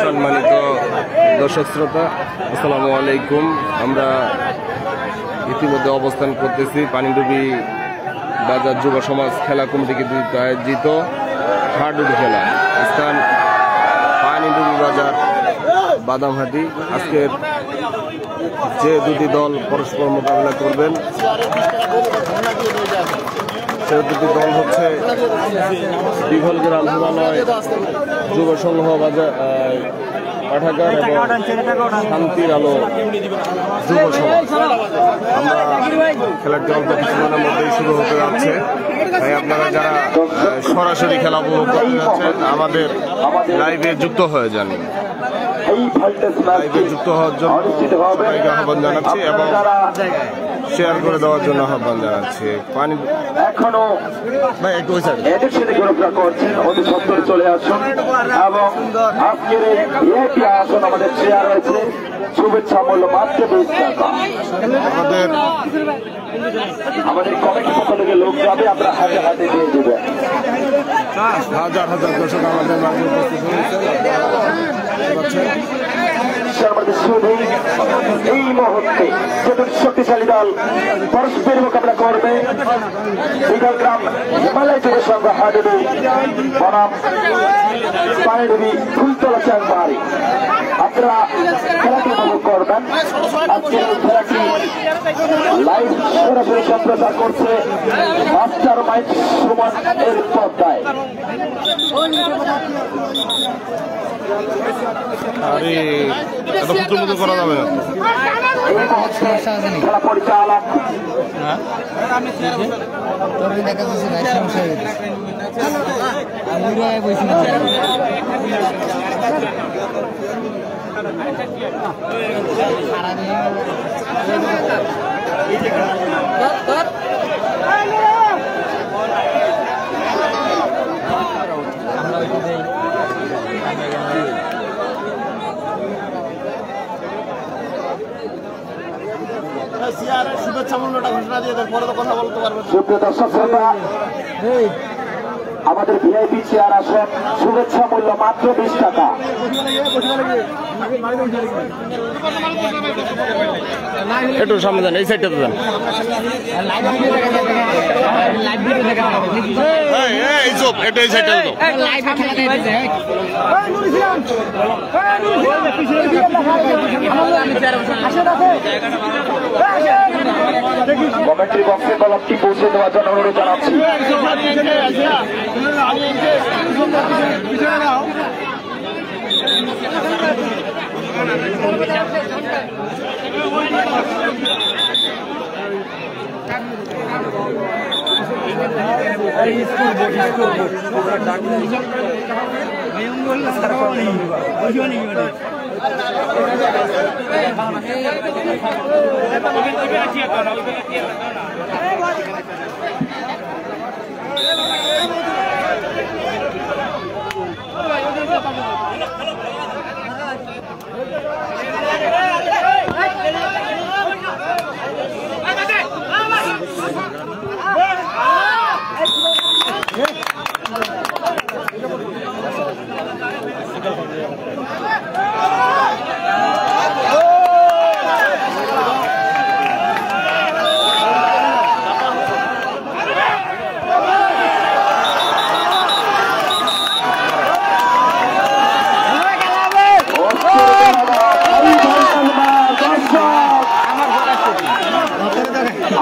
সম্মানিত দর্শক শ্রোতা, আসসালামু আলাইকুম। আমরা ইতিমধ্যে অবস্থান করতেছি পানিডুবি বাজার যুব সমাজ খেলা কমিটি কর্তৃক আয়োজিত হাডুডু খেলা, স্থান পানিডুবি বাজার বাদামহাটি। আজকের যে দুটি দল পরস্পর মোকাবিলা করবেন সে দুটি দল হচ্ছে দীঘলগ্রাম হিমালয় যুব সংঘ বাজার পাঠাগার এবং শান্তির আলো যুব সমাজ। আমরা খেলাটি অল্প কিছুক্ষণের মধ্যেই শুরু হতে যাচ্ছে, তাই আপনারা যারা সরাসরি খেলা উপভোগ করতে যাচ্ছেন আমাদের লাইভে যুক্ত হয়ে যান। লাইভে যুক্ত হওয়ার জন্য সবাইকে আহ্বান জানাচ্ছি এবং শেয়ার করে দেওয়ার জন্য আহ্বান জানাচ্ছি। পানি এখনো এদের সাথে ঘোরাফেরা করছেন, অতি সত্তর চলে আসুন এবং আজকের এই আসন আমাদের চেয়ার রয়েছে, শুভেচ্ছা মূল্য মাত্র 20 টাকা। আমাদের কমিটির পক্ষ থেকে লোক যাবে, আমরা হাতে হাতে দিয়ে দেবেন। হাজার হাজার দর্শক আমাদের মাঝে উপস্থিত হয়েছে। এই মুহূর্তে চতুর্থ শক্তিশালী দল পরস্পর মোকাবিলা করবে। দীঘলগ্রাম হিমালয় যুব সংঘ হাডুডু বনাম পানিডুবি ফুলতলা চাঁদবাড়ি। আপনারা খেলাটি উপভোগ করবেন। আজকে এই খেলাটি লাইভ সরাসরি সম্প্রচার করছে মাস্টার মাইক সুমন এর পর্দায়। আরে এত ফুটো মুটো করা যাবে না। খেলা পরিচালক শুভেচ্ছা মূল্যটা ঘোষণা দিয়ে দেন, পরে তো কথা বলতে পারবেন। সুপ্রিয় দর্শক শ্রোতা, আমাদের ভিআইপি চেয়ার আসন শুভেচ্ছা মূল্য মাত্র 20 টাকা। একটু সামনে যান, এই সাইডটাতে যান। এই চোপ একটু এই সাইডটাতে দাও। কমিটির বক্সে কলমটি পৌঁছে দেওয়ার জন্য অনুরোধ জানাচ্ছি।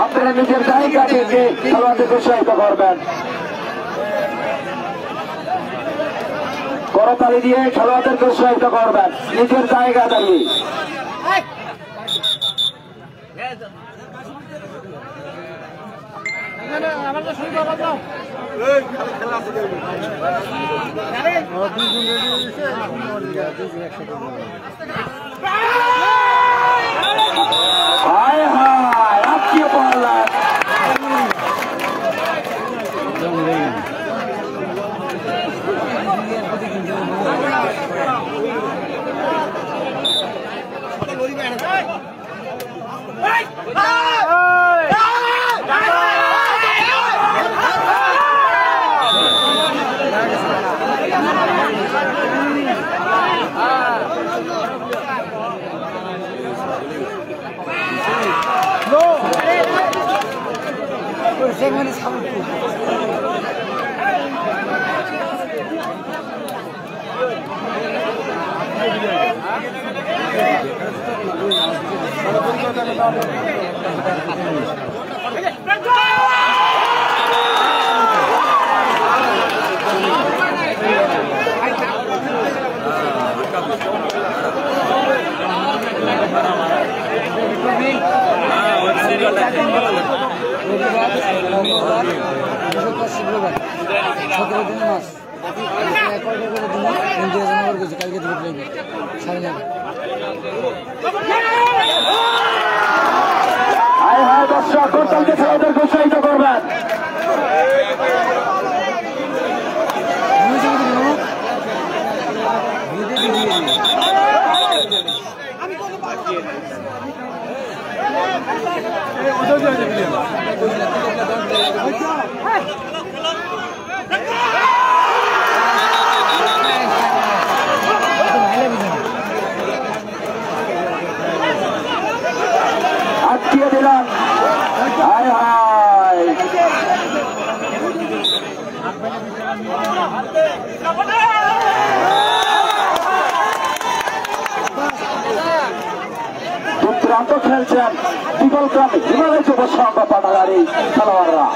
আপনারা নিজের জায়গা থেকে খেলোয়াড়দের উৎসাহিত করবেন। করতালি দিয়ে খেলোয়াড়দেরকে উৎসাহিত করবেন নিজের জায়গা দাঁড়িয়ে। হায় হায় আজকে বললেন দর্শক গোলকে খেলাদের উৎসাহিত করবেন। আটকিয়ে দিলাম। হায় হায় দুর্দান্ত খেলছেন বিকলগ্রাম হিমালয় যুব সংঘ পাঠাগারী খেলোয়াড়রা।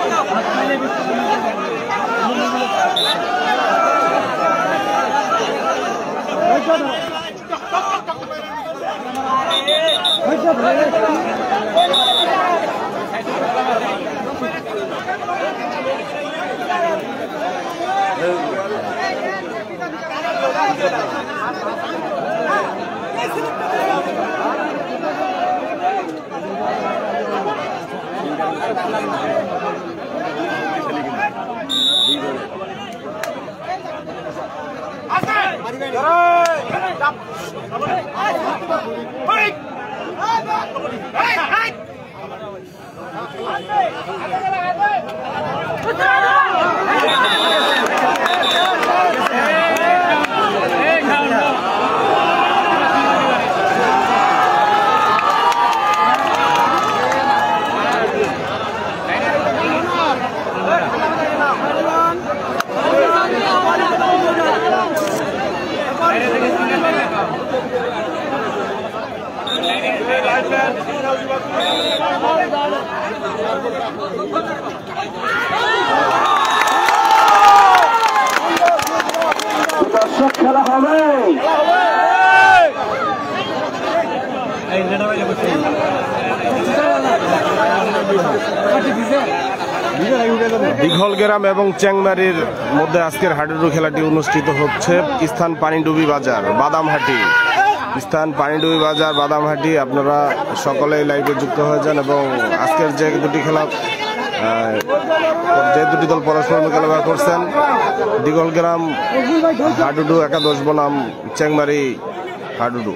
দর্শক খেলা হবে। দিঘলগ্রাম এবং চ্যাংমারির মধ্যে আজকের হাডুডু খেলাটি অনুষ্ঠিত হচ্ছে। স্থান পানিডুবি বাজার বাদামহাটি। স্থান পানিডুবি বাজার বাদামহাটি। আপনারা সকলেই লাইভে যুক্ত হয়ে যান এবং আজকের যে দুটি খেলা যে দুটি দল পরস্পর মোকাবেলা করছেন, দিঘলগ্রাম হাডুডু একাদশ বনাম চ্যাংমারি হাডুডু।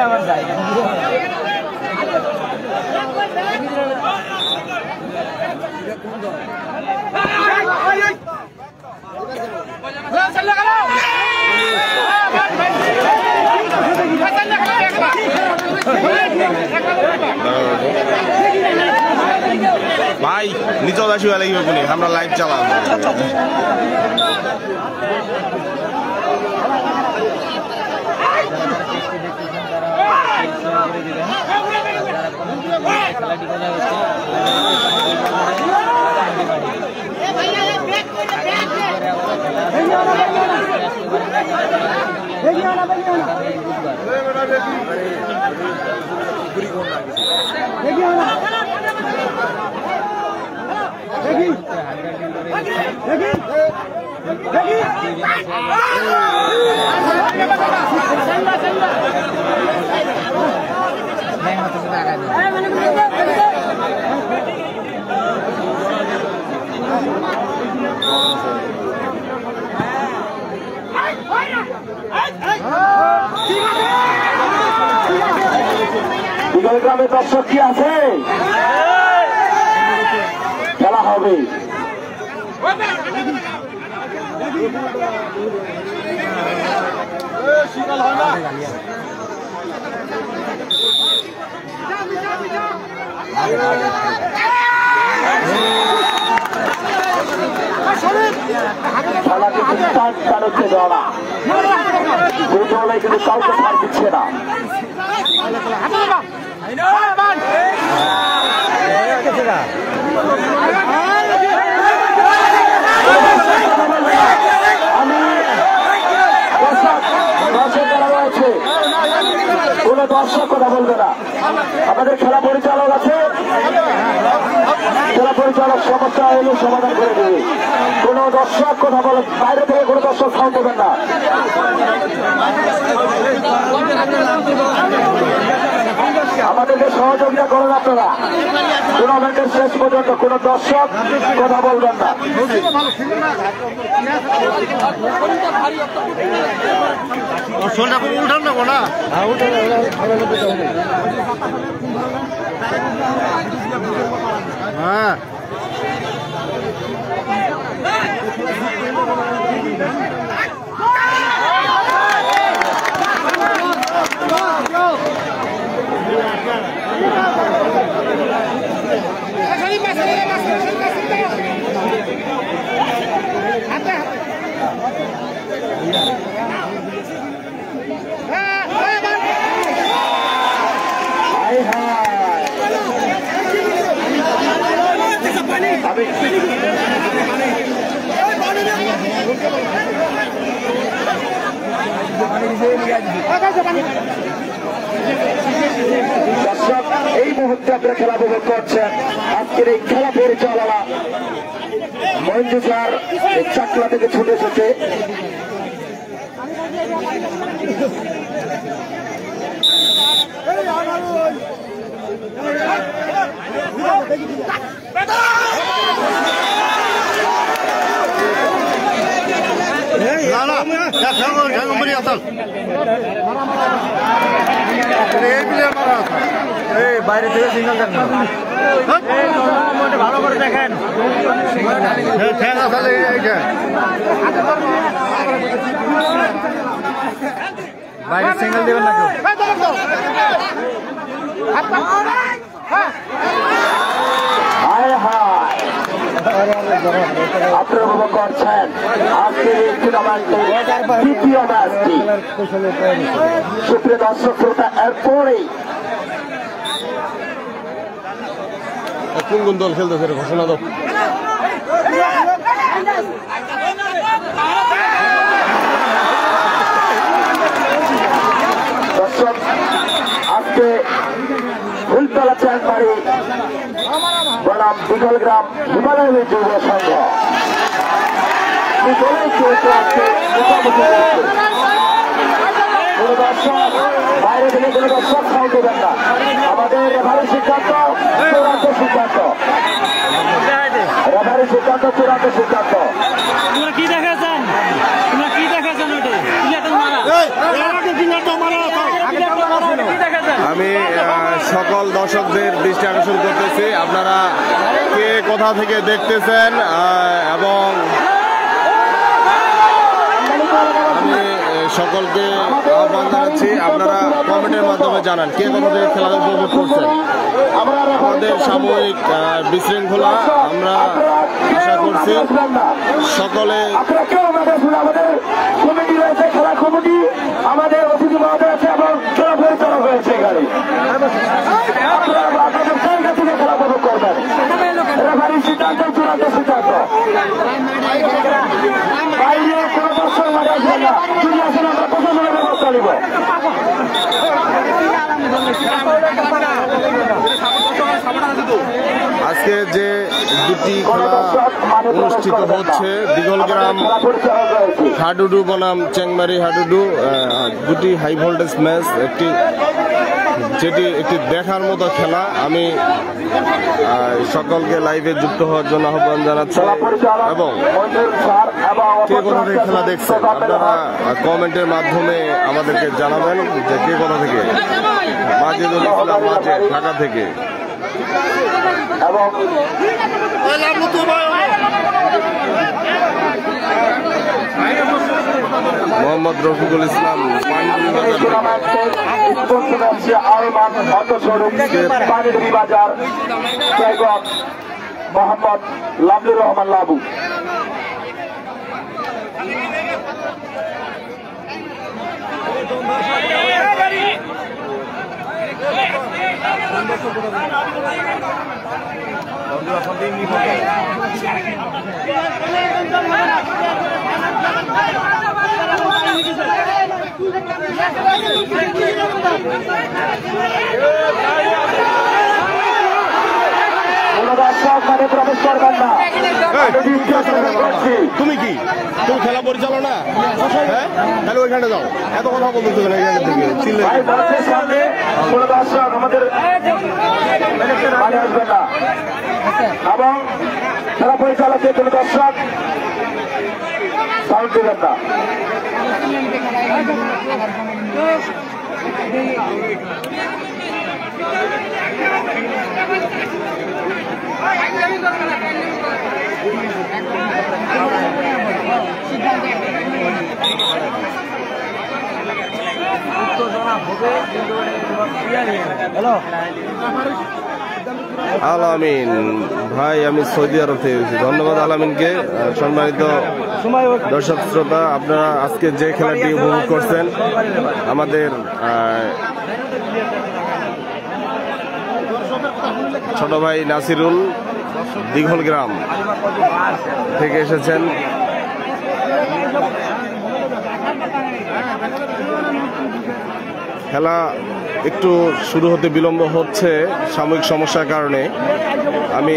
আমার যাই ভাই নিচে আসি লাগবে কোনে আমরা লাইভ চালাবো। দেখি গ্রামের দর্শক কি আছে? খেলা হবে। শীতল হয় না। খেলাকে চালককে দেওয়া না, দুটো হলে কিন্তু কাউকে ছাড় দিচ্ছে না। কোন দর্শক কথা বলবে না। আমাদের খেলা পরিচালক আছে, খেলা পরিচালক সমস্যা হলে সমাধান করে দেবে। কোন দর্শক কথা বলে, বাইরে থেকে কোন দর্শক সাউন্ড দেবেন না। আমাদেরকে সহযোগিতা করেন আপনারা। টুর্নামেন্টের শেষ পর্যন্ত কোন দর্শক কথা বলবেন না। উঠান নেবো না। হ্যাঁ দর্শক এই মুহূর্তে আপনারা খেলা উপভোগ করছেন। আজকের এই খেলা পরিচালনা মঞ্জু স্যার চাকলা থেকে ছুটে এসেছে। বাইরে থেকে সিঙ্গেল দেন ভালো করে দেখেন। বাইরে সিঙ্গেল দেবেন না আপনারা উপভোগ করছেন আজকের এই টুর্নামেন্টের দ্বিতীয় ম্যাচটি। সুপ্রিয় দর্শক শ্রোতা, এরপরেই কোন কোন দল খেলতেছে ঘোষণা দাও। দর্শক আজকে ফুলতলা চাঁদবাড়ি বনাম বিকলগ্রাম হিমালয় যুব সংঘ কোন দর্শক বাইরে থেকে কোন দর্শক খাই দেবেন না। আমাদের রেফারির সিদ্ধান্ত চূড়ান্ত সিদ্ধান্ত, রেফারির সিদ্ধান্ত চূড়ান্ত সিদ্ধান্ত। কি দেখেছেন? কি দেখেছেন? আমি সকল দর্শকদের দৃষ্টি আকর্ষণ করতেছি, আপনারা কে কোথা থেকে দেখতেছেন এবং আমি সকলকে আহ্বান জানাচ্ছি আপনারা কমেন্টের মাধ্যমে জানান কে কোথা থেকে খেলা উপভোগ করছেন। আমাদের সাময়িক বিশৃঙ্খলা আমরা আশা করছি সকলে। আমাদের কমিটি রয়েছে, খেলা কমিটি, আমাদের অতিথি মহোদয় আছে এবং খেলা পরিচালক হয়েছে এখানে। আপনারা আপনাদের জায়গা থেকে খেলা উপভোগ করবেন। রেফারির সিদ্ধান্ত চূড়ান্ত সিদ্ধান্ত। বাইরে কোনো দর্শক মাঠে আসবেন না। যদি আসেন আমরা প্রশাসনের ব্যবস্থা নিব। আজকে যে দুটি খেলা অনুষ্ঠিত হচ্ছে দিঘলগ্রাম হাডুডু বনাম চেংমারি হাডুডু, দুটি হাই ভোল্টেজ ম্যাচ, যেটি একটি দেখার মতো খেলা। আমি সকলকে লাইভে যুক্ত হওয়ার জন্য আহ্বান জানাচ্ছি এবং কে কোথা থেকে খেলা দেখছেন আপনারা কমেন্টের মাধ্যমে আমাদেরকে জানাবেন যে কে কোথা থেকে। মাজেদুল ইসলাম মাজেদ ঢাকা থেকে, মোহাম্মদ রফিকুল ইসলাম বাজার, মোহাম্মদ লাবলুর রহমান লাবু। তুমি কি তুমি খেলা পরিচালনা? হ্যাঁ, তাহলে ওইখানে যাও, এত কথা বলতেছো না এখানে থেকে চিল্লে। আমাদের এবং খেলা পরিচালকের কোনো দর্শক সাউন্ড দেবেন না। আলামিন ভাই, আমি সৌদি আরব থেকে এসেছি। ধন্যবাদ আলামিনকে। সম্মানিত দর্শক শ্রোতা, আপনারা আজকে যে খেলাটি উপভোগ করছেন, আমাদের ছোট ভাই নাসিরুল দিঘলগ্রাম থেকে এসেছেন। খেলা একটু শুরু হতে বিলম্ব হচ্ছে সাময়িক সমস্যার কারণে। আমি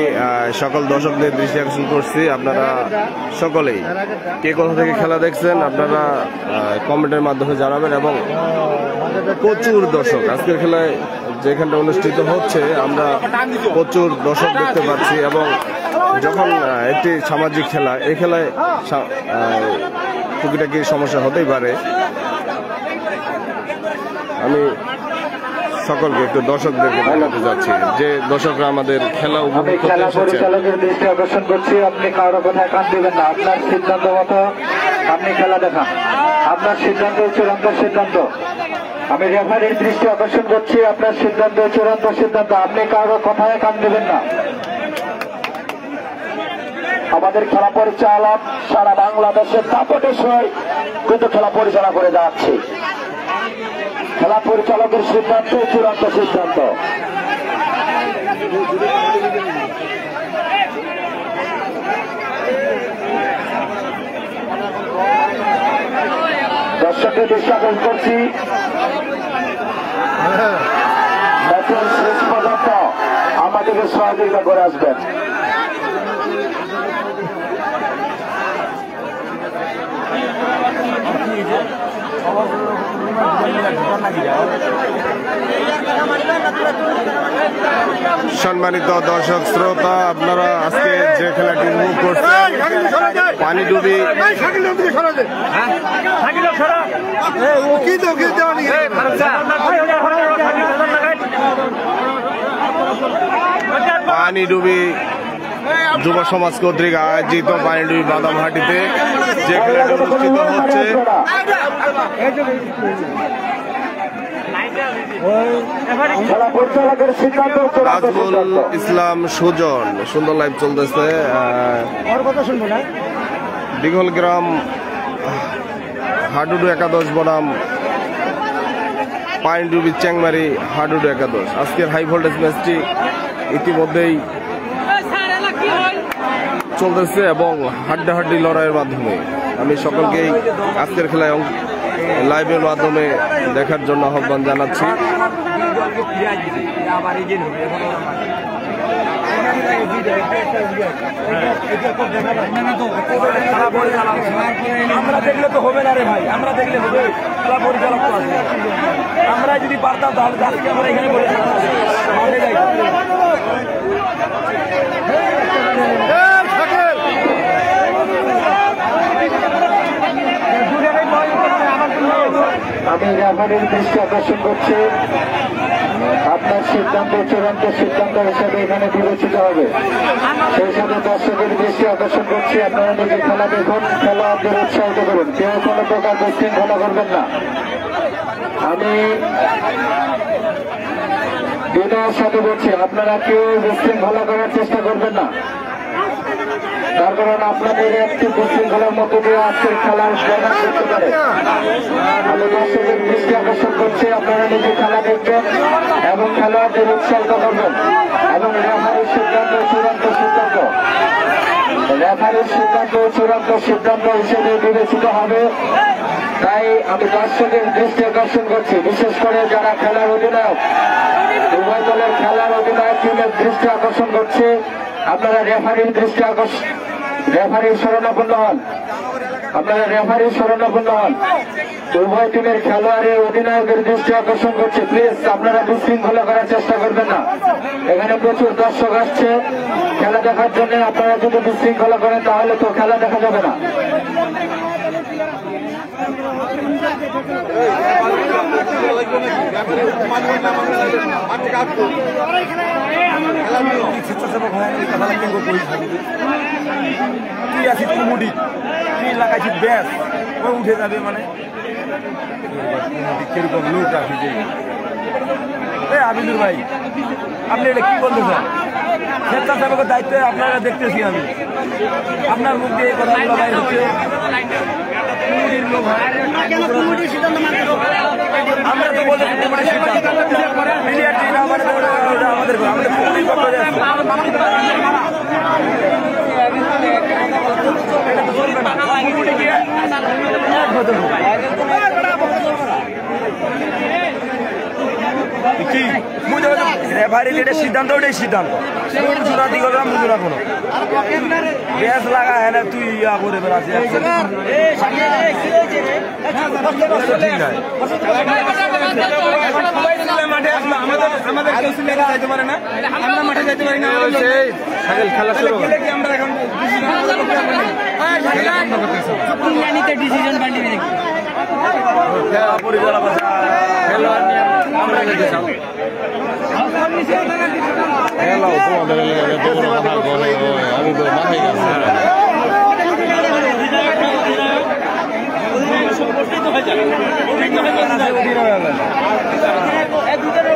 সকল দর্শকদের দৃষ্টি আকর্ষণ করছি, আপনারা সকলেই কে কোথা থেকে খেলা দেখছেন আপনারা কমেন্টের মাধ্যমে জানাবেন। এবং প্রচুর দর্শক আজকের খেলায় যেখানটা অনুষ্ঠিত হচ্ছে, আমরা প্রচুর দর্শক দেখতে পাচ্ছি। এবং যখন একটি সামাজিক খেলা, এই খেলায় টুকিটাকি সমস্যা হতেই পারে। আমি সকলকে একটু দর্শকদেরকে দেখাতে যাচ্ছি যে দর্শকরা আমাদের খেলা উপভোগ করতে খেলা এসেছে। পরিচালকের দৃষ্টি আকর্ষণ করছি, আপনি কারো কথায় কান দেবেন না। আপনার সিদ্ধান্ত মতো আপনি খেলা দেখান, আপনার সিদ্ধান্ত চূড়ান্ত সিদ্ধান্ত। আমি রেফারির দৃষ্টি আকর্ষণ করছি, আপনার সিদ্ধান্ত চূড়ান্ত সিদ্ধান্ত, আপনি কারো কথায় কান দেবেন না। আমাদের খেলা পরিচালক সারা বাংলাদেশের দাপটের সঙ্গে কিন্তু খেলা পরিচালনা করে যাচ্ছে। খেলা পরিচালকের সিদ্ধান্ত চূড়ান্ত সিদ্ধান্ত। দর্শকদের দৃষ্টি আকর্ষণ করছি, ম্যাচের শেষ পর্যন্ত আমাদেরকে সহযোগিতা করে আসবেন। সম্মানিত দর্শক শ্রোতা, আপনারা আজকে যে খেলাটি উপভোগ করছেন, পানিডুবি পানিডুবি যুব সমাজ কর্তৃক আয়োজিত পানিডুবি বাদামহাটিতে যে খেলাটি অনুষ্ঠিত হচ্ছে, নাজমুল ইসলাম সুজন সুন্দর লাইভ চলতেছে। দিঘলগ্রাম হাডুডু একাদশ বনাম পানিডুবি চেংমারি হাডুডু একাদশ। আজকের হাই ভোল্টেজ ম্যাচটি ইতিমধ্যেই চলতেছে এবং হাড্ডাহাড্ডি লড়াইয়ের মাধ্যমে আমি সকলকেই আজকের খেলায় লাইভের মাধ্যমে দেখার জন্য আহ্বান জানাচ্ছি। আমরা দেখলে তো হবে না রে ভাই, আমরা দেখলে হবে, খেলা পরিচালক তো আছে। আমরা যদি পারতাম তাহলে আজকে আমরা এখানে বলে আমি রেফারির দৃষ্টি আকর্ষণ করছি, আপনার সিদ্ধান্ত চূড়ান্ত সিদ্ধান্ত হিসেবে এখানে বিবেচিত হবে। সেই সাথে দর্শকের দৃষ্টি আকর্ষণ করছি, আপনারা নিজে খেলা দেখুন, খেলোয়াড়দের উৎসাহিত করুন, কেউ কোনো প্রকার বিশৃঙ্খলা করবেন না। আমি বিনয়ের সাথে বলছি, আপনারা কেউ বিশৃঙ্খলা করার চেষ্টা করবেন না, তার কারণ আপনাদের একটি বিশৃঙ্খলার মধ্যে দিয়ে আজকের খেলার ব্যাঘাত করতে পারে। আমি দর্শকের দৃষ্টি আকর্ষণ করছি, আপনারা নিজে খেলা দেখবেন এবং খেলোয়াড়দের উৎসাহিত করবেন এবং রেফারির সিদ্ধান্ত চূড়ান্ত সিদ্ধান্ত, রেফারির সিদ্ধান্ত চূড়ান্ত সিদ্ধান্ত হিসেবে বিবেচিত হবে। তাই আমি দর্শকের দৃষ্টি আকর্ষণ করছি, বিশেষ করে যারা খেলার অধিনায়ক, উভয় দলের খেলার অধিনায়ক টিমের দৃষ্টি আকর্ষণ করছে, আপনারা রেফারির দৃষ্টি আকর্ষণ, রেফারির শরণাপন্ন হন, আপনারা রেফারির শরণাপন্ন হন। উভয় টিমের খেলোয়াড়ের অধিনায়কের দৃষ্টি আকর্ষণ করছে, প্লিজ আপনারা বিশৃঙ্খলা করার চেষ্টা করবেন না। এখানে প্রচুর দর্শক আসছে খেলা দেখার জন্য, আপনারা যদি বিশৃঙ্খলা করেন তাহলে তো খেলা দেখা যাবে না। স্বেচ্ছাসেবক হয় তুই আছিস কুমুডি, তুই লাগাইছিস ব্যাস, ওই উঠে যাবে মানে কিরকম লোক আছে যে। আবিদুর ভাই, আপনি এটা কি বলতেছেন? স্বেচ্ছাসেবকের দায়িত্বে আপনারা দেখতেছি আমি, আপনার মুখ দিয়ে এই কথাগুলো বাইর হচ্ছে। আমরা তো বলতেছি কুমুডির সিদ্ধান্ত, মিডিয়ার টিম আমাদের কুমুডির পক্ষে রেফারির এটা সিদ্ধান্ত, ওটাই সিদ্ধান্ত, মুজুরা দিকে মুজুরা কোনো ব্যাস লাগা হ্যাঁ না, তুই ইয়া করে বেড়াচ্ছি মাঠে আসলো, আমাদের যাইতে পারে না, আমরা মাঠে যাইতে পারি না, খেলা শুরু কি আমরা এখন ডিসিশন পাল্টি পরিচালক খেলোয়াড় নিয়ে আমরা যেতে চাও। আমি তো মাথায় গেছি।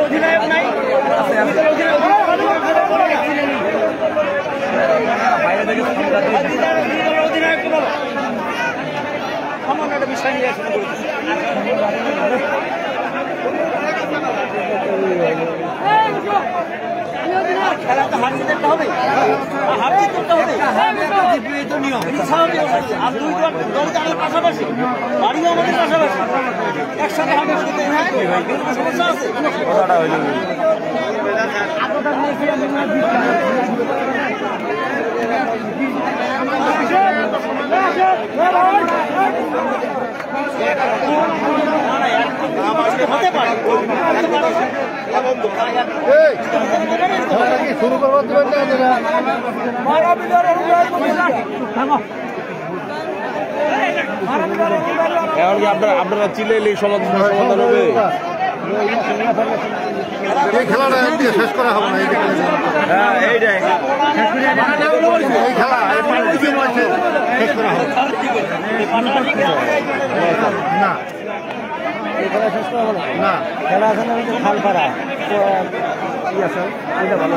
অধিনায়ক নাই, অধিনায়ক সামান্য একটা বিষয় নিয়ে আসলে খেলা তো হার জিতে হবে, হার জিতে হবে, নিয়ম স্বাভাবিক। আর দুই দল আমাদের পাশাপাশি, বাড়িও আমাদের পাশাপাশি, একসাথে হবে, সমস্যা আছে। হতে পারে শুরু করবো এমনকি আপনারা চিলেলে সমাধান হবে। এই খেলাটা একদিকে শেষ করা হবে না, এইটাই এই খেলা শেষ করা হবে না, এই খেলা শেষ করা হবে না, খেলা আছে না খালপাড়া কি আছে এটা ভালো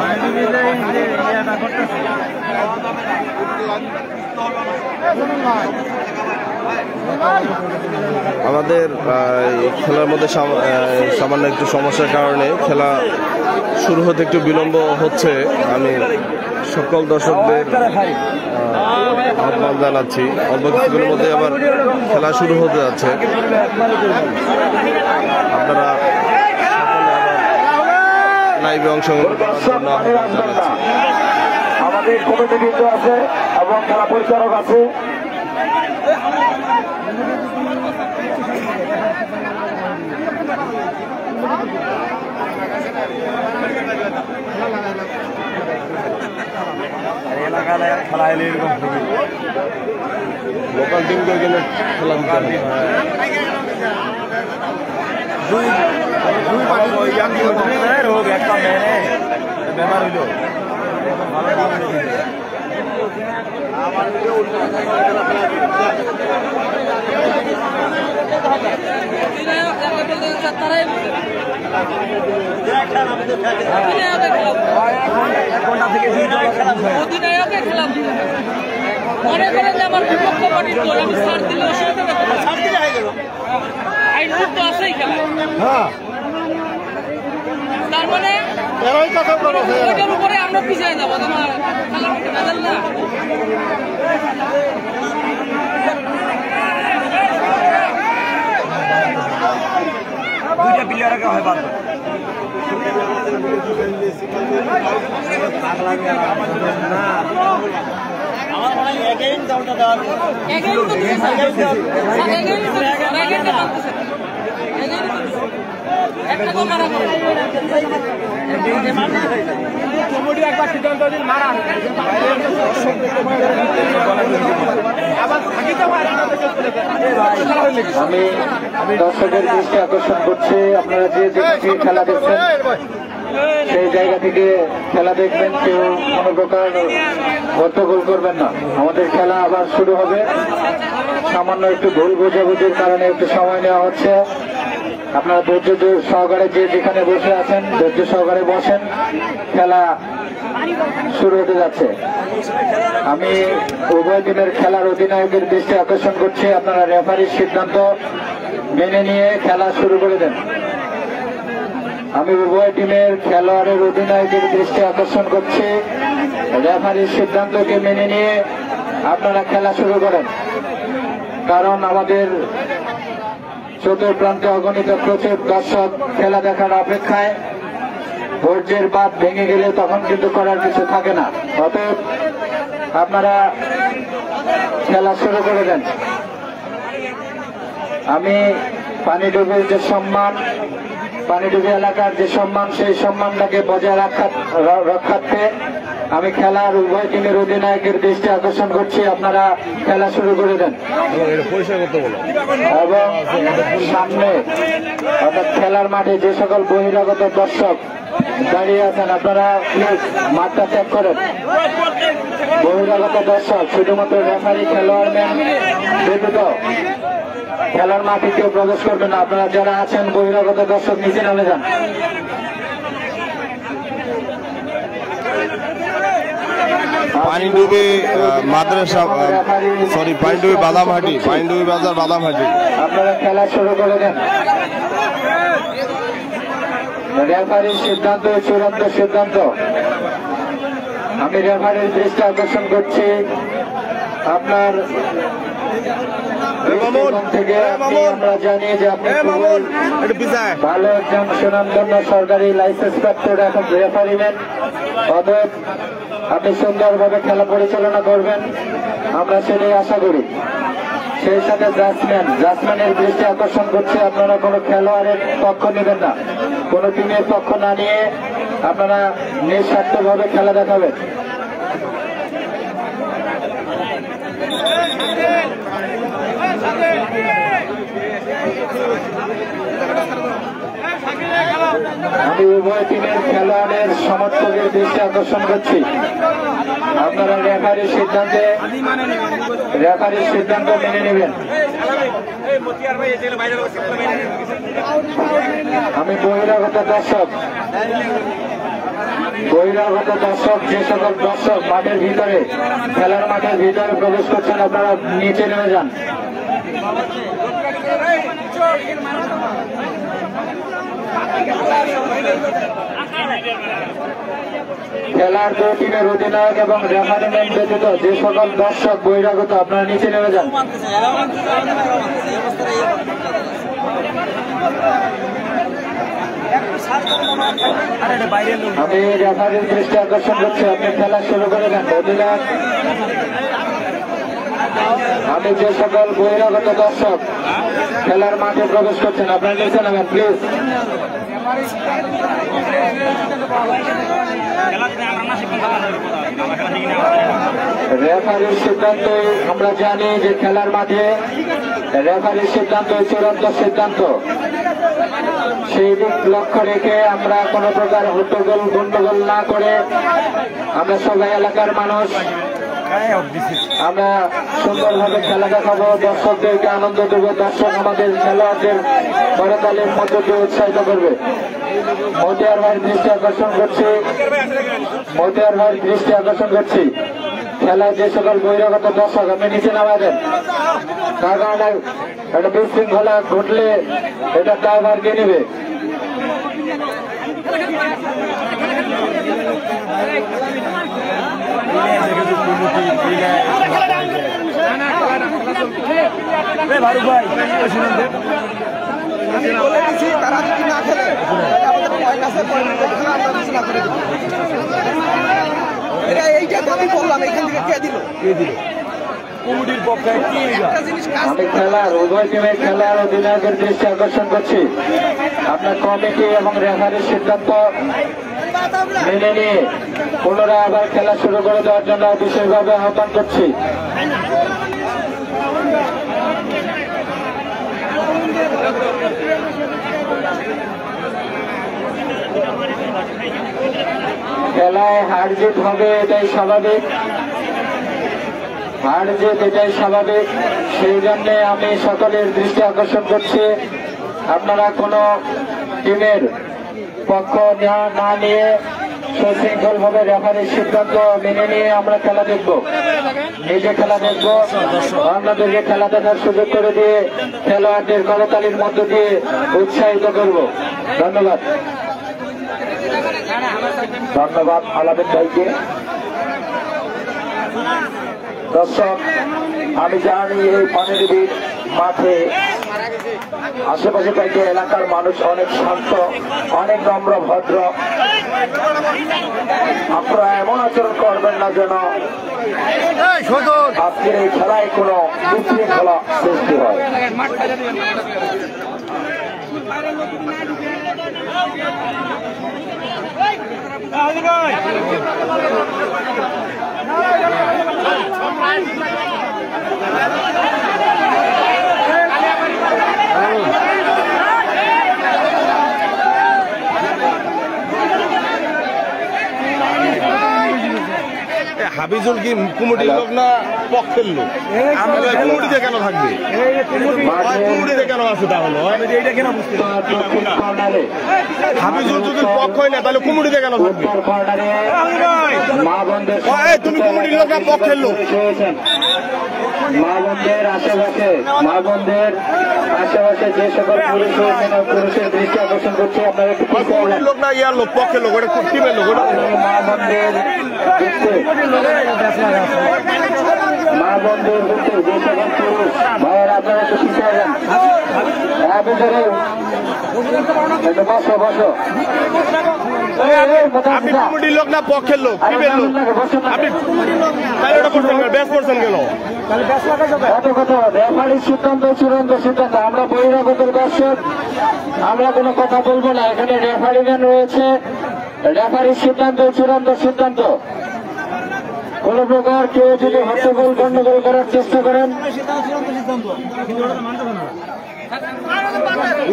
আমাদের খেলার মধ্যে সামান্য একটু সমস্যার কারণে খেলা শুরু হতে একটু বিলম্ব হচ্ছে। আমি সকল দর্শকদের আহ্বান জানাচ্ছি, অল্প কিছুদিনের মধ্যে আবার খেলা শুরু হতে যাচ্ছে। আপনারা সকলে আবার লাইভে অংশগ্রহণ করার জন্য আহ্বান জানাচ্ছি। সাবেক কমিটিবৃন্দ আছে এবং খেলা পরিচালক আছে। এলাকায় খেলা এলে এরকম লোকাল টিমকে গেলে খেলা হোক একটা মেয়ে ব্যাপার হইল মনে করেন যে আমার বিপক্ষ পার্টির দল আমি ছাড় দিলে অসুবিধা ছাড় দিলে হয়ে গেল আইন তো আছেই খেলা তার মানে ওইটার উপরে আমরা পিছিয়ে যাবো তোমার খেলার মধ্যে ভেজাল না দুইটা প্লেয়ার হয় বাদ আমার মনে হয় এগেইন দলটা দেওয়ার একবার সিদ্ধান্ত দিন মারা আমি দর্শকের দৃষ্টি আকর্ষণ করছি, আপনারা যে যেখানে খেলা দেখছেন সেই জায়গা থেকে খেলা দেখবেন, কেউ কোনো প্রকার গন্ডগোল করবেন না। আমাদের খেলা আবার শুরু হবে। সামান্য একটু ভুল বোঝাবুঝির কারণে একটু সময় নেওয়া হচ্ছে। আপনারা ধৈর্য সহকারে যে যেখানে বসে আছেন ধৈর্য সহকারে বসেন, খেলা শুরু হতে যাচ্ছে। আমি উভয় টিমের খেলার অধিনায়কের দৃষ্টি আকর্ষণ করছি, আপনারা রেফারির সিদ্ধান্ত মেনে নিয়ে খেলা শুরু করে দেন। আমি উভয় টিমের খেলোয়াড়ের অধিনায়কের দৃষ্টি আকর্ষণ করছি, রেফারির সিদ্ধান্তকে মেনে নিয়ে আপনারা খেলা শুরু করেন। কারণ আমাদের চতুর্প্রান্তে অগণিত প্রচুর দর্শক খেলা দেখার অপেক্ষায়। ধৈর্যের বাঁধ ভেঙে গেলে তখন কিন্তু করার কিছু থাকে না। অতএব আপনারা খেলা শুরু করে দেন। আমি পানিডুবির যে সম্মান, পানিডুবি এলাকার যে সম্মান, সেই সম্মানটাকে বজায় রক্ষার্থে আমি খেলার উভয় টিমের অধিনায়কের দৃষ্টি আকর্ষণ করছি, আপনারা খেলা শুরু করে দেন। এবং সামনে অর্থাৎ খেলার মাঠে যে সকল বহিরাগত দর্শক দাঁড়িয়ে আছেন আপনারা প্লিজ মাঠটা ত্যাগ করেন। বহিরাগত দর্শক শুধুমাত্র রেফারি খেলোয়াড়ম্যান ব্যতীত খেলার মাঠে কেউ প্রবেশ করবে না। আপনারা যারা আছেন বহিরাগত দর্শক নিচে নামে যান। পানিডুবি মাদ্রাসা সরি পানিডুবি বাদামহাটি, পানিডুবি বাজার বাদামহাটি। আপনারা খেলা শুরু করে দেন। রেফারির সিদ্ধান্ত চূড়ান্ত সিদ্ধান্ত। আমি রেফারির দৃষ্টি আকর্ষণ করছি, আপনার থেকে আমরা জানি যে আপনি ভালো একজন সুনামধন্য সরকারি লাইসেন্স প্রাপ্ত এখন রেফারি নেন। অতএব আপনি সুন্দরভাবে খেলা পরিচালনা করবেন, আমরা সেটাই আশা করি। সেই সাথে জাজম্যানের দৃষ্টি আকর্ষণ করছে, আপনারা কোনো খেলোয়াড়ের পক্ষ নেবেন না, কোনো টিমের পক্ষ না নিয়ে আপনারা নিঃস্বার্থভাবে খেলা দেখাবেন। আমি উভয় টিমের খেলোয়াড়ের সমর্থকের দৃষ্টি আকর্ষণ করছি, আপনারা রেফারির সিদ্ধান্ত মেনে নেবেন। আমি বহিরাগত দর্শক যে সকল দর্শক মাঠের ভিতরে খেলার মাঠের ভিতরে প্রবেশ করছেন আপনারা নিচে নেমে যান। খেলার দুই টিমের অধিনায়ক এবং রেফারিম্যান ব্যতীত যে সকল দর্শক বহিরাগত আপনারা নিচে নেমে যান। আমি রেফারির দৃষ্টি আকর্ষণ করছি, আপনি খেলা শুরু করে দেন। অধিনায়ক, আমি যে সকল বহিরাগত দর্শক খেলার মাঠে প্রবেশ করছেন আপনারা নিচে নামেন প্লিজ। রেফারির সিদ্ধান্ত আমরা জানি যে খেলার মাঠে রেফারির সিদ্ধান্ত চূড়ান্ত সিদ্ধান্ত, সেই দিক লক্ষ্য রেখে আমরা কোনো প্রকার হট্টগোল গন্ডগোল না করে আমরা সবাই এলাকার মানুষ আমরা সুন্দরভাবে খেলা দেখাবো, দর্শকদেরকে আনন্দ দেবো, দর্শক আমাদের খেলোয়াড়দের করতালির মধ্য দিয়ে উৎসাহিত করবে। মতিয়ার ভাইয়ের দৃষ্টি আকর্ষণ করছি, মতিয়ার ভাইয়ের দৃষ্টি আকর্ষণ করছি, খেলায় যে সকল বহিরাগত দর্শক আপনি নিচে নামা দেন, তার কারণে একটা বিশৃঙ্খলা ঘটলে এটা ড্রাইভার কে নেবে। ফারুক ভাই তারা যদি না খেলে এইটা তো আমি বললাম, এখান থেকে কে দিল কমিটির পক্ষে কি আমি খেলার উভয় টিমের খেলার অধিনায়কের দৃষ্টি আকর্ষণ করছি, আপনার কমিটি এবং রেফারির সিদ্ধান্ত মেনে নিয়ে পুনরায় আবার খেলা শুরু করে দেওয়ার জন্য বিশেষভাবে আহ্বান করছি। খেলায় হার জিত হবে, এটাই স্বাভাবিক, হার জিত এটাই স্বাভাবিক। সেই জন্য আমি সকলের দৃষ্টি আকর্ষণ করছি, আপনারা কোনো টিমের পক্ষ না নিয়ে সুশৃঙ্খল ভাবে রেফারির সিদ্ধান্ত মেনে নিয়ে আমরা খেলা দেখব, নিজে খেলা দেখব, আপনাদেরকে খেলা দেখার সুযোগ করে দিয়ে খেলোয়াড়দের করতালির মধ্য দিয়ে উৎসাহিত করব। ধন্যবাদ, ধন্যবাদ আলামিন ভাইকে। দর্শক, আমি জানি এই পানির মাঠে আশেপাশে থেকে এলাকার মানুষ অনেক শান্ত, অনেক নম্র ভদ্র, আপনারা এমন আচরণ করবেন না যেন আজকের এই খেলায় কোনো বিশৃঙ্খলা সৃষ্টি হয়। হাবিজুল কি কমিটির লোক না পক্ষের লোক? কমিটিতে কেন থাকবে? কমিটিতে কেন আছে তাহলে? হাবিজুল যদি পক্ষ হয় না তাহলে কমিটিতে কেন থাকবে? তুমি কমিটির লোক না পক্ষের লোক? মা বোনদের আশেপাশে, মা বোনদের আশেপাশে যে সকল পুরুষ রয়েছেন পুরুষের দৃষ্টি আকর্ষণ করছে, আপনারা একটু কমিটির লোক না ইয়ার লোক, পক্ষের লোক, ওটা টিমের লোক। মা বোনদের মা বোনদের যে সকল পুরুষ ভাইয়ের আপনারা একটু শিখে যান, ভিতরে বসো বসো। আপনি কমিটির লোক না পক্ষের লোক, টিমের লোক? আপনি তাহলে ওটা করছেন কেন, ব্যাস করছেন কেন? রেফারির সিদ্ধান্ত চূড়ান্ত সিদ্ধান্ত, আমরা বহিরাগতের দর্শক, আমরা কোনো কথা বলবো না। এখানে রেফারি ম্যান রয়েছে, রেফারির সিদ্ধান্ত চূড়ান্ত সিদ্ধান্ত। কোন প্রকার কেউ যদি হট্টগোল গন্ডগোল করার চেষ্টা করেন,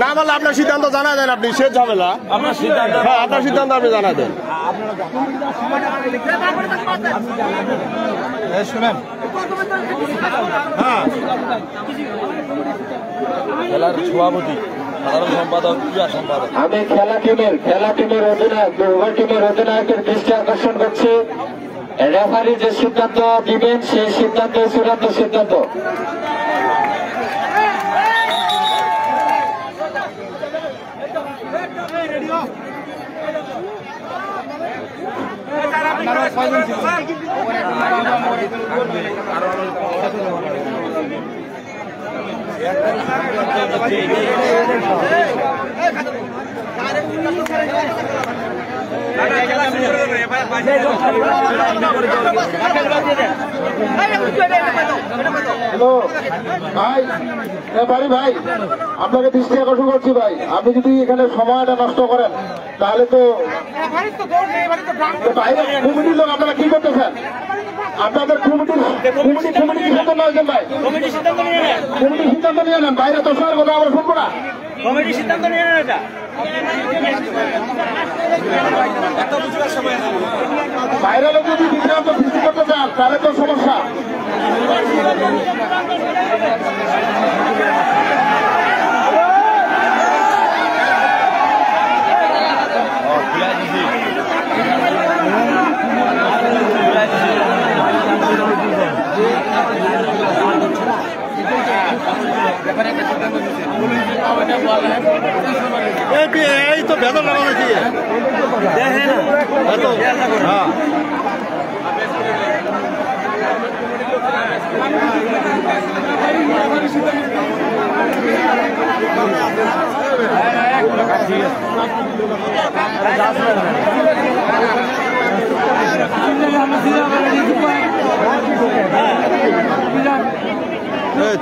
না বললে আপনার সিদ্ধান্ত জানা দেন, আপনি শেষ ঝামেলা। আপনার সিদ্ধান্ত, হ্যাঁ আপনার সিদ্ধান্ত আপনি জানা দেন। শুনেন, হ্যাঁ খেলার সভাপতি, সাধারণ সম্পাদক, ক্রীড়া সম্পাদক। আমি খেলা টিমের অধিনায়ক, উভয় টিমের অধিনায়কের দৃষ্টি আকর্ষণ করছি, রেফারি যে সিদ্ধান্ত দিবেন সেই সিদ্ধান্ত চূড়ান্ত সিদ্ধান্ত। হ্যালো ভাই, বাড়ি ভাই, আপনাকে দৃষ্টি আকর্ষণ করছি ভাই, আপনি যদি এখানে সময়টা নষ্ট করেন তাহলে তো বাইরে কমিটির লোক আপনারা কি করতেছেন? আপনাদের কমিটি সিদ্ধান্ত নেওয়া ভাই, কমিটি সিদ্ধান্ত নিয়ে নেন, বাইরে তো সবার কথা আমরা শুনবো না। কমিটি সিদ্ধান্ত নিয়ে নেন এটা। বাইরে লোক যদি বিভ্রান্ত সৃষ্টি করতে চান তাহলে তো সমস্যা। এই তো বেতন লাগানো দেখেন হ্যাঁ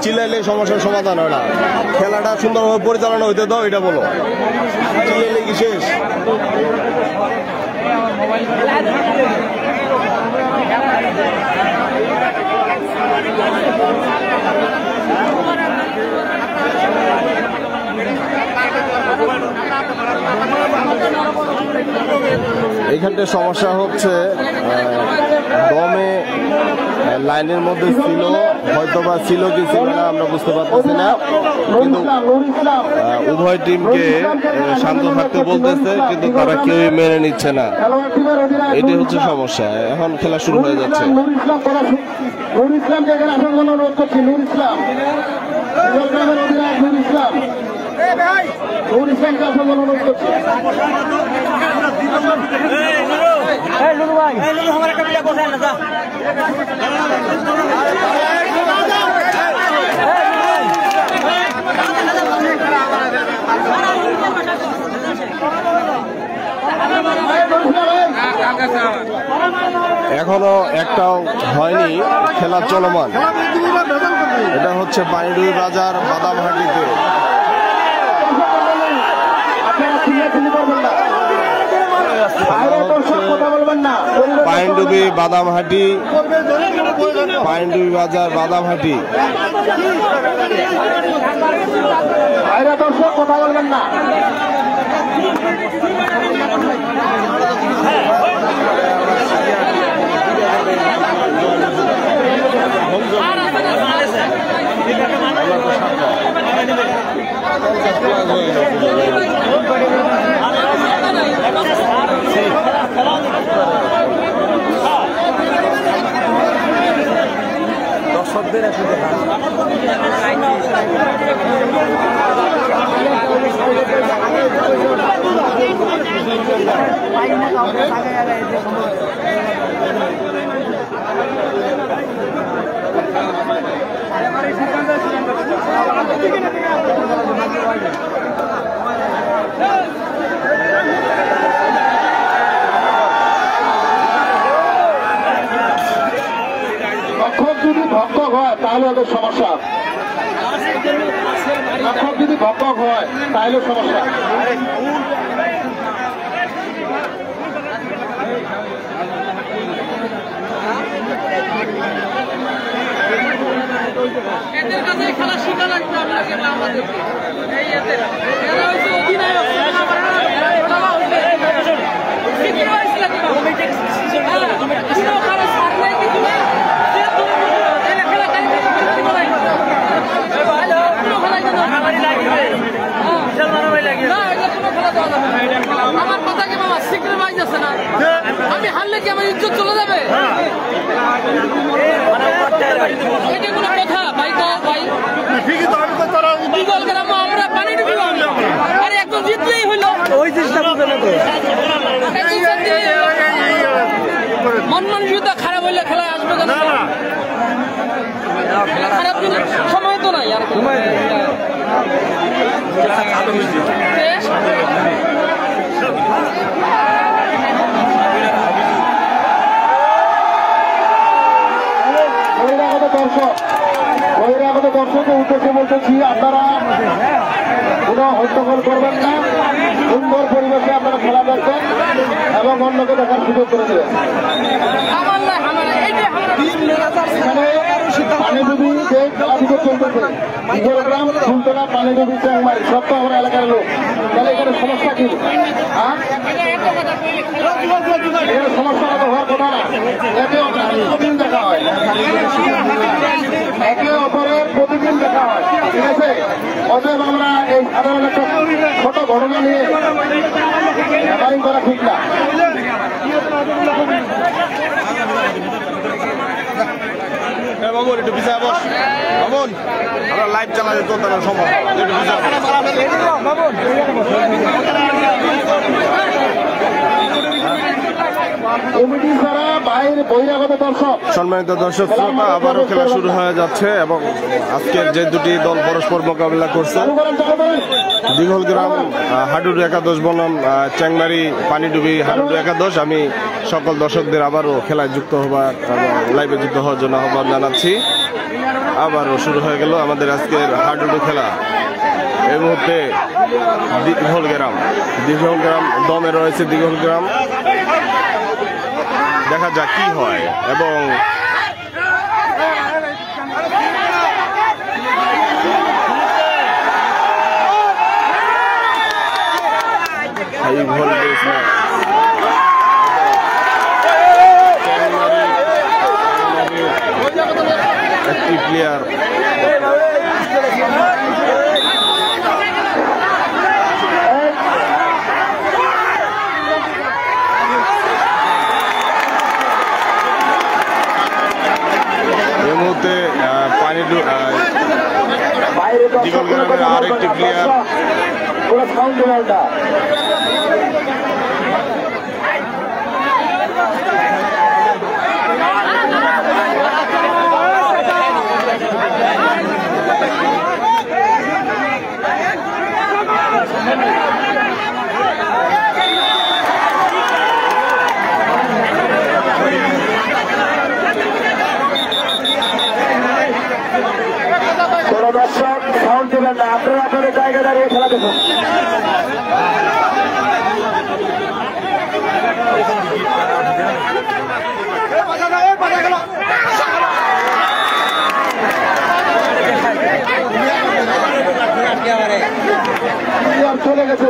চিল্লাইলে সমস্যার সমাধান হয় না। খেলাটা সুন্দরভাবে পরিচালনা হইতে দাও, এটা বলো। চিল্লাইলে কি শেষ? এইখানটা সমস্যা হচ্ছে দমে লাইনের মধ্যে ছিল, হয়তো বা ছিল কি ছিল না আমরা বুঝতে পারতেছি না, কিন্তু উভয় টিমকে শান্ত থাকতে বলতেছে কিন্তু তারা কেউই মেনে নিচ্ছে না। এটাই হচ্ছে সমস্যা। এখন খেলা শুরু হয়ে যাচ্ছে। নুর ইসলামকে এখানে আসার জন্য অনুরোধ করছি। নুর ইসলাম, গ্রামের অধিনায়ক নুর ইসলাম, নুর ইসলামকে আসার জন্য অনুরোধ করছি। এখনো একটাও হয়নি, খেলা চলমান। এটা হচ্ছে পানিডুবি বাজার বাদামহাটিতে। পাইনডুবি বাদামহাটি, পাইনডুবি বাজার বাদামহাটি। বাইরে দর্শক কথা বলবেন না। দর্শকদের রক্ষক যদি ভক্ষক হয় তাহলে ওদের সমস্যা। রক্ষক যদি ভক্ষক হয় তাহলে সমস্যা। এদের কাছে খেলা শিখা লাগবে আপনাকে বা আমাদেরকে। এই এদের এরা হচ্ছে অধিনায়ক। আমার কথা কি বাবা সিক্রেট বাইজ আছে না? আমি হারলে কি আমার ইজ্জত চলে যাবে? এটা কোনো কথা ভাই? তো ভাই ঠিকই তো, আমি তো তারা বিগল গ্রাম আমরা পানি ডুবি আরে একদম জিতলেই হইলো। ওই চেষ্টা করতে না তো মন মানসিকতা খারাপ হইলে খেলায় আসবে কেন? খারাপ দিন সময় তো নাই আর দর্শক বহিরাগত দর্শকের উদ্দেশ্যে বলতেছি, আপনারা কোনো হট্টগোল করবেন না, সুন্দর পরিবেশে আপনারা খেলা দেখবেন এবং অন্যকে দেখার সুযোগ করে দেবেন। এখানে পানিডুবি যে খেলাধুলো চলতেছে, ইগোরগ্রাম, ফুলতলা, পানিডুবি, চ্যাংমারি সব তো আমরা এলাকার লোক, তাহলে এখানে সমস্যা কি? এখানে সমস্যা হওয়ার কথা না। একে অপরের প্রতিদিন দেখা হয়, একে অপরের প্রতিদিন দেখা হয়, ঠিক আছে? অতএব আমরা এই সাধারণ একটা ছোট ঘটনা নিয়ে ব্যাপারিং করা ঠিক না। মামুন একটু পিছিয়ে বস। মামুন আমরা লাইভ চালাতে তো তারা সম্ভব সম্মানিত দর্শক শ্রোতা, আবারও খেলা শুরু হয়ে যাচ্ছে এবং আজকের যে দুটি দল পরস্পর মোকাবিলা করছে, দিঘলগ্রাম হাডুডু একাদশ বনাম চ্যাংমারি পানিডুবি হাডুডু একাদশ, আমি সকল দর্শকদের আবারও খেলায় যুক্ত হবার এবং লাইভে যুক্ত হওয়ার জন্য আহ্বান জানাচ্ছি। আবারও শুরু হয়ে গেল আমাদের আজকের হাডুডু খেলা। এই মুহূর্তে দিঘলগ্রাম দমে রয়েছে দিঘলগ্রাম, দেখা যাক কি হয়। এবং একটি প্লেয়ার এই মুহূর্তে দিঘলগ্রামের আরেকটি প্লেয়ার দর্শক সাউন্ড দেবেন না, আপনারা আপনাদের জায়গা দাঁড়িয়ে খেলা দেখুন। চলে গেছে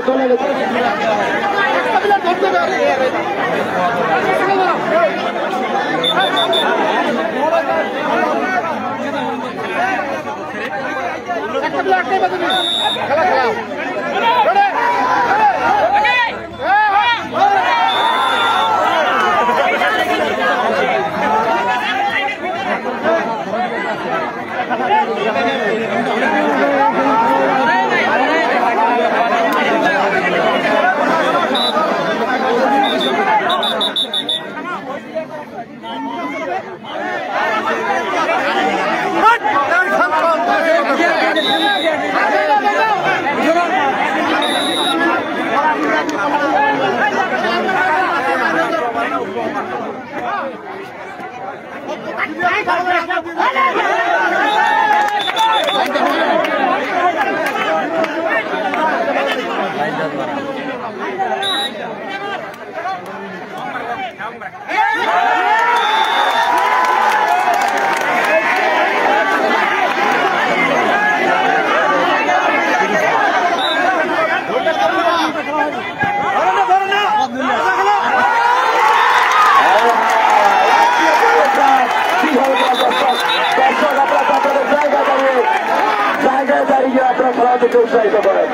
উৎসাহিত করেন।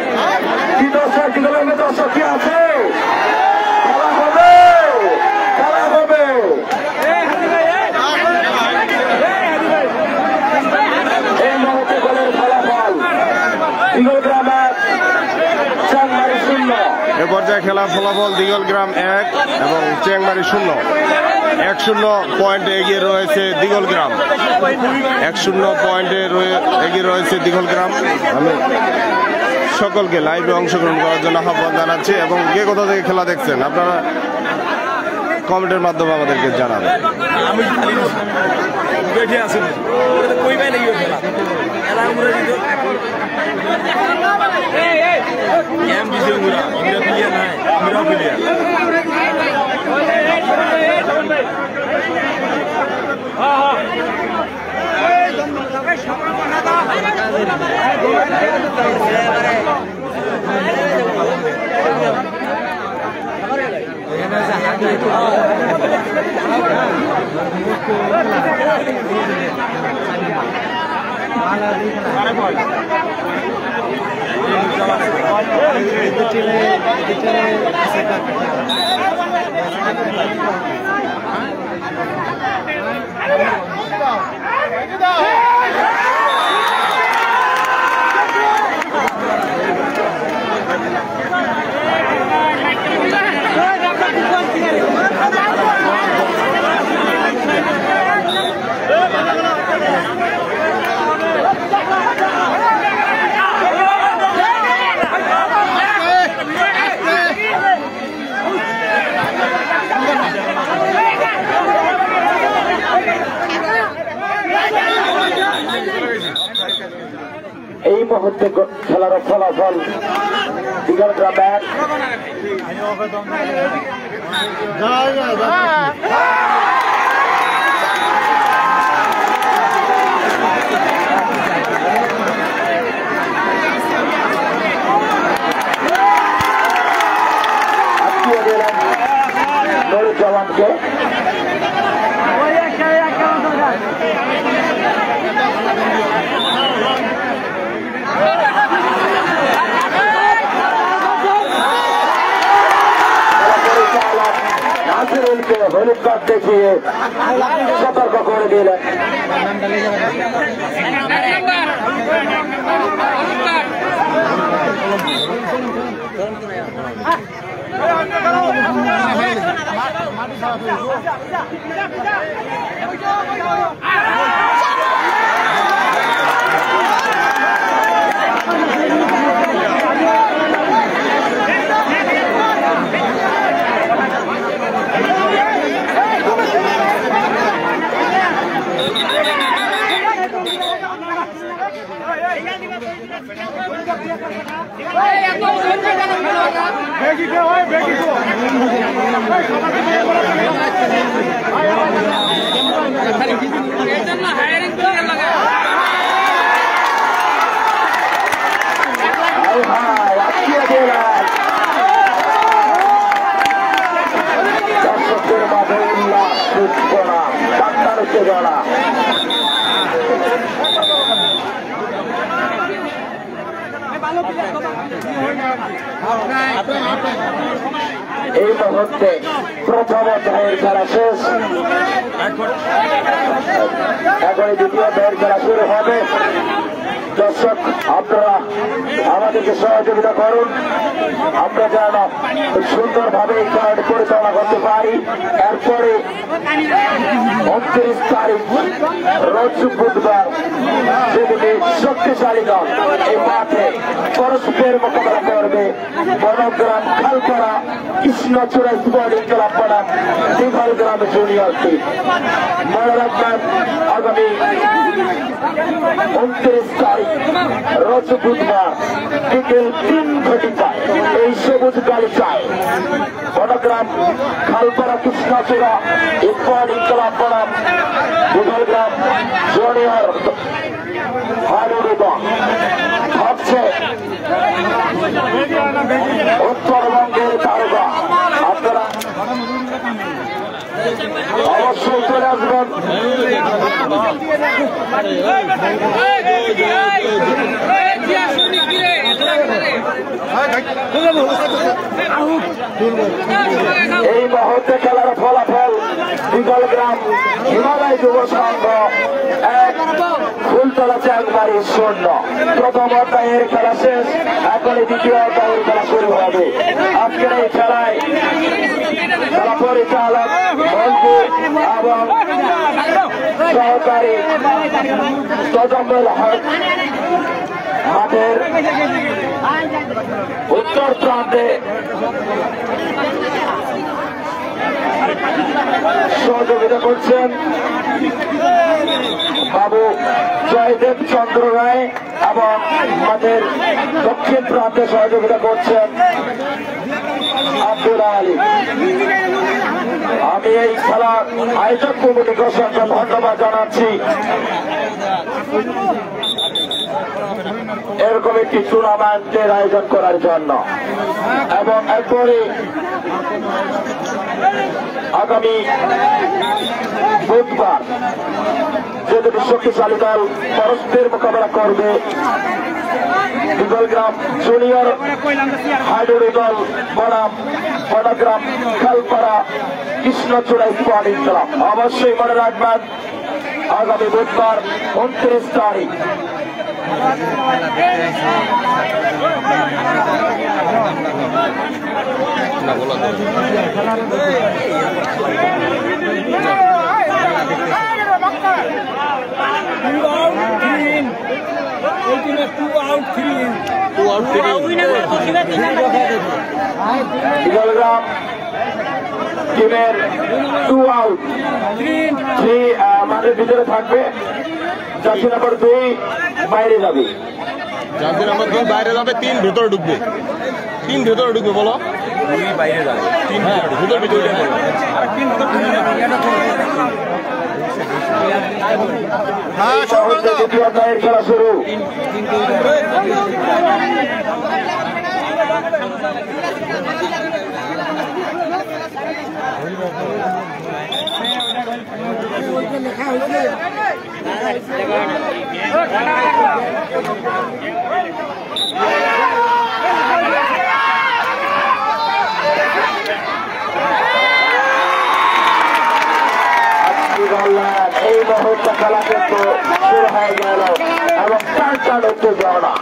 কি দর্শক দর্শক কি আছে? খেলা হবে, খেলা হবে। এই মুহূর্তে গোলের ফলাফল দিঘলগ্রাম 1, চ্যাংমারি 0। এ পর্যায়ে খেলার ফলাফল দিঘলগ্রাম 1 এবং চ্যাংমারি 0। 1-0 পয়েন্টে এগিয়ে রয়েছে দিঘলগ্রাম, 1-0 পয়েন্টে এগিয়ে রয়েছে দিঘলগ্রাম। আমি সকলকে লাইভে অংশগ্রহণ করার জন্য আহ্বান জানাচ্ছি এবং কে কোথা থেকে খেলা দেখছেন আপনারা কমেন্টের মাধ্যমে আমাদেরকে জানাবেন। আমি বেঠে আছি কই পাই নাকি খেলা খেলা আমরা দিতে গেম দিছে পুরা ইন্ডিয়া প্লেয়ার নাই পুরা প্লেয়ার এই মুহূর্তে খেলার ফলাফল বিগলগ্রাম এক জওয়ানকে নাসিরুলকে হলুদ কার্ড দেখিয়ে সতর্ক করে দিলেন। দর্শকদের মাঝে উল্লাস উৎপনা ডাক্তার উত্তেজনা এই মুহূর্তে প্রথম অধ্যায়ের খেলা শেষ, এখন দ্বিতীয় অধ্যায়ের খেলা শুরু হবে। দর্শক আপনারা আমাদেরকে সহযোগিতা করুন, আমরা যেন সুন্দরভাবে এই খেলাটি পরিচালনা করতে পারি। এরপরে 29 তারিখ রোজ বুধবার যেগুলি শক্তিশালী দল এই মাঠে পরস্পরের মোকাবেলা করবে। বনগ্রাম খালপাড়া কৃষ্ণচূড়া স্পোর্টিং ক্লাব বনাম দিঘলগ্রাম জুনিয়র টিম। মনে রাখবেন আগামী 29 তারিখ রোজ বুধবার বিকেল 3:45 এই সবুজ গালিচায় বনগ্রাম খালপাড়া কৃষ্ণচূড়া স্পোর্টিং ক্লাব বনাম দিঘলগ্রাম জুনিয়র হাডুডু দল ভাবছে উত্তরবঙ্গের তারকা। আপনারা অবশ্যই চলে আসবেন। এই মুহূর্তে খেলার ফলাফল দিঘলগ্রাম হিমালয় যুব সংঘ 1, ফুলতলা চাকবাড়ি 0। প্রথম অধ্যায়ের খেলা শেষ, এখন দ্বিতীয় অধ্যায়ের খেলা শুরু হবে। আজকের এই খেলায় খেলা পরিচালক মঞ্জু এবং সহকারী তজম্মুল হক মাঠের উত্তর প্রান্তে সহযোগিতা করছেন বাবু জয়দেব চন্দ্র রায় এবং মাঠের দক্ষিণ প্রান্তে সহযোগিতা করছেন আব্দুল আলী। আমি এই খেলার আয়োজক কমিটিকে অসংখ্য ধন্যবাদ জানাচ্ছি এরকম একটি টুর্নামেন্টের আয়োজন করার জন্য। এবং এরপরে আগামী বুধবার যে দুটি শক্তিশালী দল পরস্পরের মোকাবেলা করবে, বিগলগ্রাম জুনিয়র হাইডোরি দল বনাম বনগ্রাম খালপাড়া কৃষ্ণচূড়া স্পোর্টিং ক্লাব। অবশ্যই মনে রাখবেন আগামী বুধবার 29 তারিখ। বিগলগ্রাম টিমের 2 আউট, 3 মাঠের ভিতরে থাকবে, জার্সি নাম্বার 2 বাইরে যাবে। জার্সি নাম্বার 2 বাইরে যাবে, 3 ভেতরে ঢুকবে। 3 ভেতরে ঢুকবে বলো, 2 বাইরে যাবে, 3 ভেতরে ভিতরে দ্বিতীয় অধ্যায়ের খেলা শুরু। এই মুহূর্তে খেলা কিন্তু শুরু হয়ে গেল এবং টান উত্তেজনা।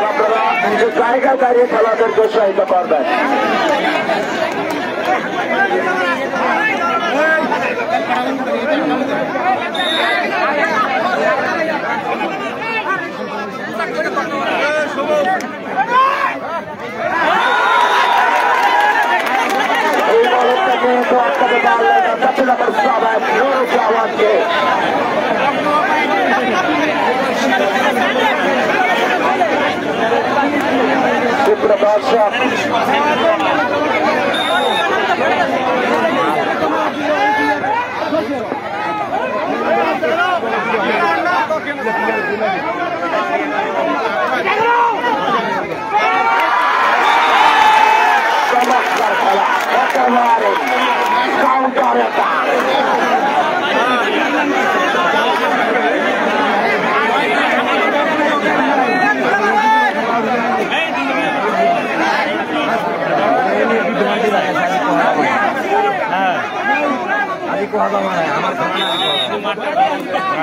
আপনারা নিজের জায়গায় দাঁড়িয়ে খেলাদেরকে উৎসাহিত করবেন। এই মুহূর্তে কিন্তু আটকাতে পারলেন না জাতীয় নাম্বার 7 নুরুল জাওয়ানকে। দর্শক চমৎকার খেলা, একেবারে কাউন্টার অ্যাটাক।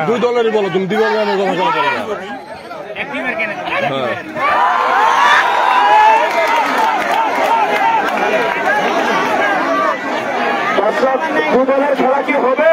দুই দলেরই বলো, তুমি 2 দলের কথা বলো। দর্শক, 2 দলের খেলা কি হবে?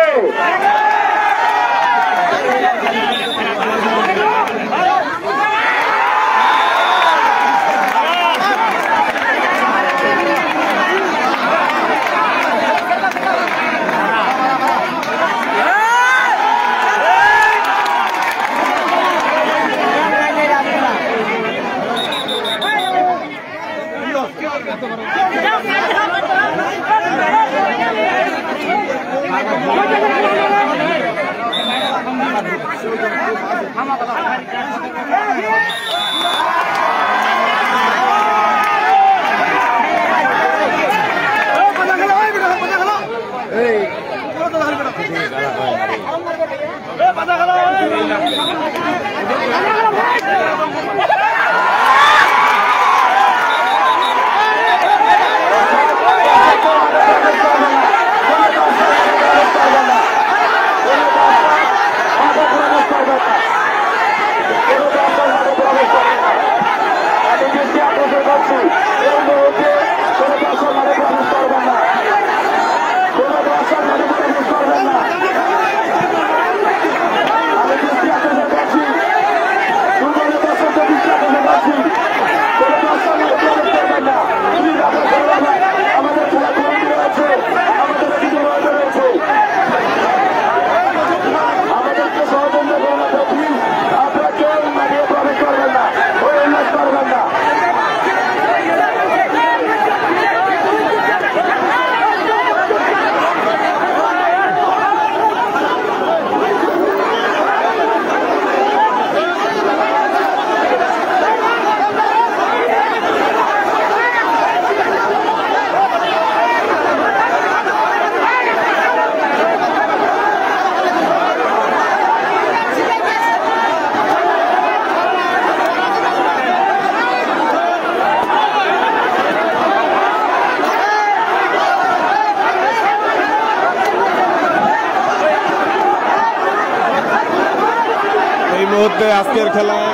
মুহূর্তে আজকের খেলায়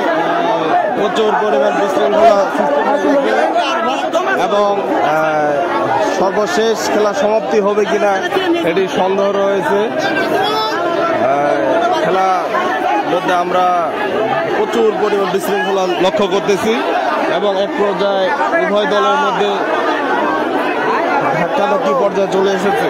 প্রচুর পরিমাণ বিশৃঙ্খলা সৃষ্টি হয়েছে এবং সর্বশেষ খেলা সমাপ্তি হবে কিনা এটি সন্দেহ রয়েছে। খেলা মধ্যে আমরা প্রচুর পরিমাণ বিশৃঙ্খলা লক্ষ্য করতেছি এবং এক পর্যায়ে উভয় দলের মধ্যে ধাক্কাধাক্কি পর্যায়ে চলে এসেছে।